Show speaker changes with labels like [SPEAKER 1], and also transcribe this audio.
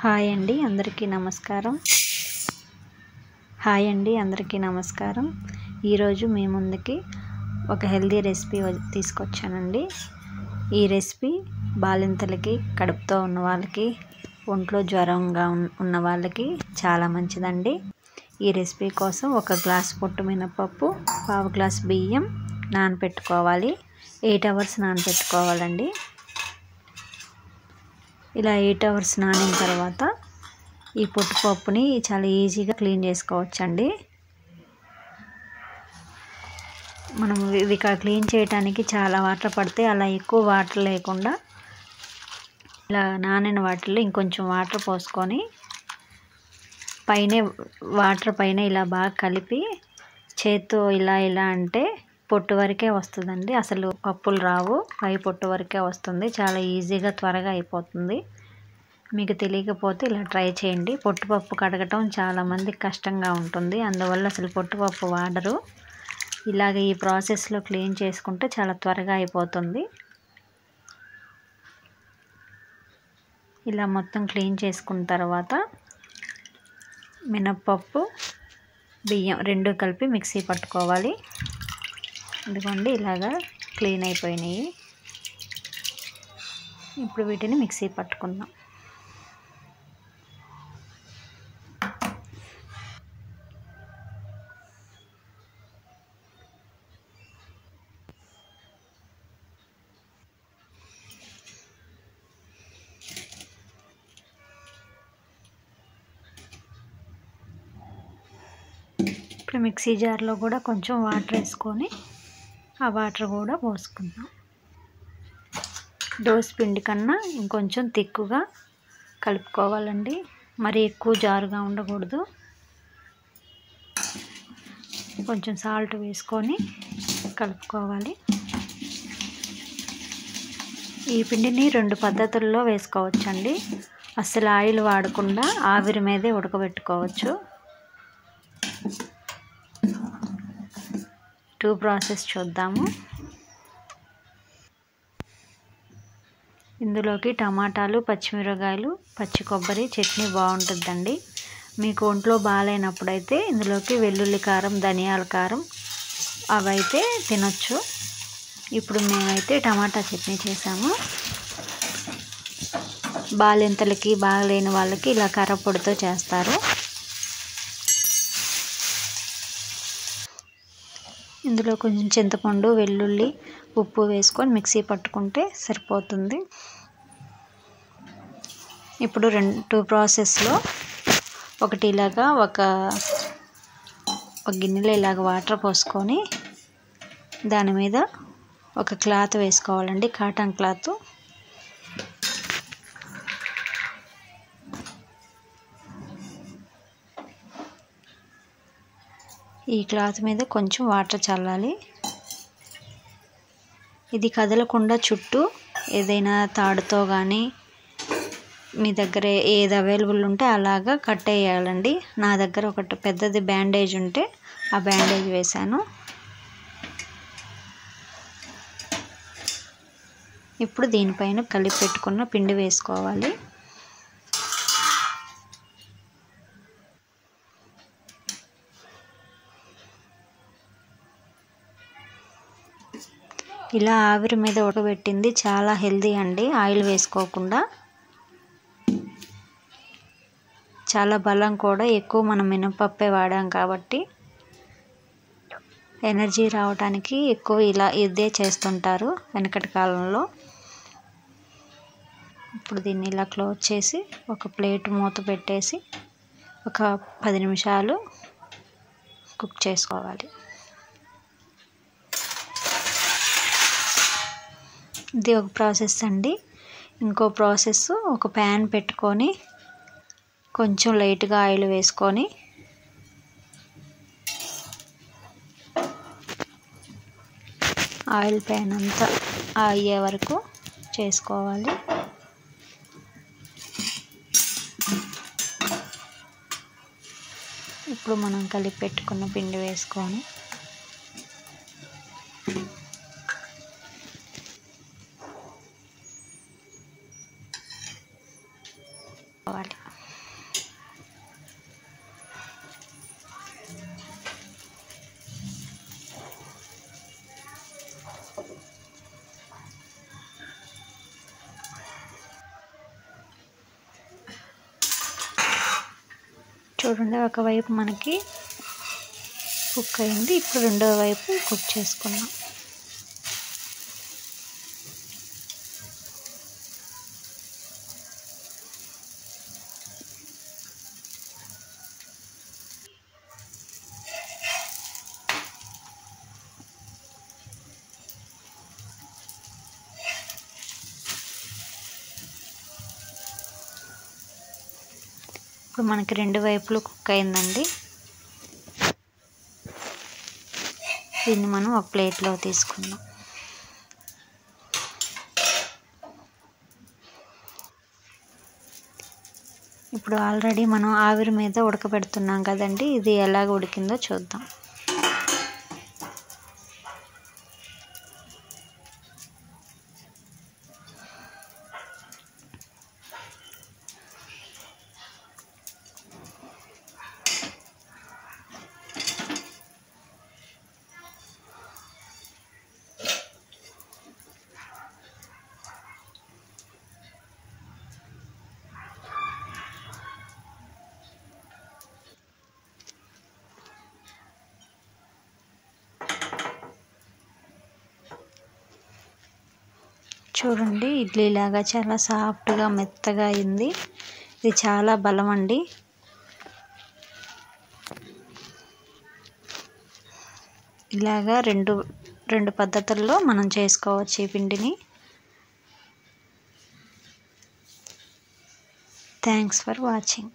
[SPEAKER 1] Hi అండి అందరికీ నమస్కారం. ఈరోజు మీ ముందుకి ఒక హెల్దీ రెసిపీ తీసుకొచ్చానండి. ఈ రెసిపీ బాలింతలకి, కడుపుతో ఉన్న వాళ్ళకి, ఒంట్లో జ్వరంగా ఉన్న వాళ్ళకి చాలా మంచిదండి. ఈ రెసిపీ కోసం ఒక గ్లాస్ పొట్టు మినపప్పు, పావు గ్లాస్ బియ్యం నానబెట్టుకోవాలి. 8 hours నానబెట్టుకోవాలండి. ఇలా 8 hours నానిన తర్వాత ఈ పొట్టుపప్పుని చాలా ఈజీగా క్లీన్ చేసుకోవచ్చండి. మనం ఇవి క్లీన్ చేయడానికి చాలా వాటర్ పడితే, అలా ఎక్కువ వాటర్ లేకుండా ఇలా నానిన వాటిలో ఇంకొంచెం వాటర్ పోసుకొని వాటర్ పైన ఇలా బాగా కలిపి చేత్తో ఇలా అంటే పొట్టు వరకే వస్తుందండి. అసలు పప్పులు రావు, పై పొట్టు వరకే వస్తుంది. చాలా ఈజీగా త్వరగా అయిపోతుంది. మీకు తెలియకపోతే ఇలా ట్రై చేయండి. పొట్టుపప్పు కడగటం చాలామందికి కష్టంగా ఉంటుంది, అందువల్ల అసలు పొట్టుపప్పు వాడరు. ఇలాగ ఈ ప్రాసెస్లో క్లీన్ చేసుకుంటే చాలా త్వరగా అయిపోతుంది. ఇలా మొత్తం క్లీన్ చేసుకున్న తర్వాత మినప్పప్పు, బియ్యం రెండు కలిపి మిక్సీ పట్టుకోవాలి. ఇదిగోండి ఇలాగా క్లీన్ అయిపోయినాయి. ఇప్పుడు వీటిని మిక్సీ పట్టుకుందాం. ఇప్పుడు మిక్సీ జార్లో కూడా కొంచెం వాటర్ వేసుకొని ఆ వాటర్ కూడా పోసుకుందాం. దోస పిండి కన్నా ఇంకొంచెం తిక్కుగా కలుపుకోవాలండి. మరి ఎక్కువ జారుగా ఉండకూడదు. కొంచెం సాల్ట్ వేసుకొని కలుపుకోవాలి. ఈ పిండిని 2 పద్ధతుల్లో వేసుకోవచ్చండి. అస్సలు ఆయిల్ వాడకుండా ఆవిరి మీదే ఉడకబెట్టుకోవచ్చు. 2 ప్రాసెస్ చూద్దాము. ఇందులోకి టమాటాలు, పచ్చిమిరపకాయలు, పచ్చి కొబ్బరి చట్నీ బాగుంటుందండి. మీకు ఒంట్లో బాగాలేనప్పుడైతే ఇందులోకి వెల్లుల్లి కారం, ధనియాల కారం అవైతే తినొచ్చు. ఇప్పుడు మేమైతే టమాటా చట్నీ చేసాము. బాలింతలకి, బాగలేని వాళ్ళకి ఇలా కారపొడితో చేస్తారు. ఇందులో కొంచెం చింతపండు, వెల్లుల్లి, ఉప్పు వేసుకొని మిక్సీ పట్టుకుంటే సరిపోతుంది. ఇప్పుడు 2 ప్రాసెస్లో ఒకటి ఇలాగా ఒక గిన్నెలో ఇలాగ వాటర్ పోసుకొని దాని మీద ఒక క్లాత్ వేసుకోవాలండి, కాటన్ క్లాత్. ఈ క్లాత్ మీద కొంచెం వాటర్ చల్లాలి. ఇది కదలకుండా చుట్టూ ఏదైనా తాడుతో కానీ మీ దగ్గర ఏది అవైలబుల్ ఉంటే అలాగా కట్టేయాలండి. నా దగ్గర ఒకటి పెద్దది బ్యాండేజ్ ఉంటే ఆ బ్యాండేజ్ వేశాను. ఇప్పుడు దీనిపైన కలిపి పెట్టుకున్న పిండి వేసుకోవాలి. ఇలా ఆవిరి మీద ఉడకబెట్టింది చాలా హెల్దీ అండి. ఆయిల్ వేసుకోకుండా చాలా బలం కూడా. ఎక్కువ మనం మినపప్పే వాడాం కాబట్టి ఎనర్జీ రావడానికి ఎక్కువ ఇదే చేస్తుంటారు వెనకటి కాలంలో. ఇప్పుడు దీన్ని ఇలా క్లోజ్ చేసి ఒక ప్లేట్ మూత పెట్టేసి ఒక 10 నిమిషాలు కుక్ చేసుకోవాలి. ఇది ఒక ప్రాసెస్ అండి. ఇంకో ప్రాసెస్, ఒక ప్యాన్ పెట్టుకొని కొంచెం లైట్గా ఆయిల్ వేసుకొని ఆయిల్ ప్యాన్ అంతా అయ్యే వరకు చేసుకోవాలి. ఇప్పుడు మనం కలిపి పెట్టుకున్న పిండి వేసుకొని చేసుకోవాలి. చూడండి ఒకవైపు మనకి కుక్ అయింది. ఇప్పుడు రెండో వైపు కుక్ చేసుకుందాం. ఇప్పుడు మనకి రెండు వైపులు కుక్ అయిందండి. దీన్ని మనం ఒక ప్లేట్లో తీసుకుందాం. ఇప్పుడు ఆల్రెడీ మనం ఆవిరి మీద ఉడకబెడుతున్నాం కదండి, ఇది ఎలాగ ఉడికిందో చూద్దాం. చూడండి ఇడ్లీ లాగా చాలా సాఫ్ట్గా మెత్తగా అయింది. ఇది చాలా బలం అండి. ఇలాగా రెండు పద్ధతుల్లో మనం చేసుకోవచ్చు ఈ పిండిని. Thanks for watching.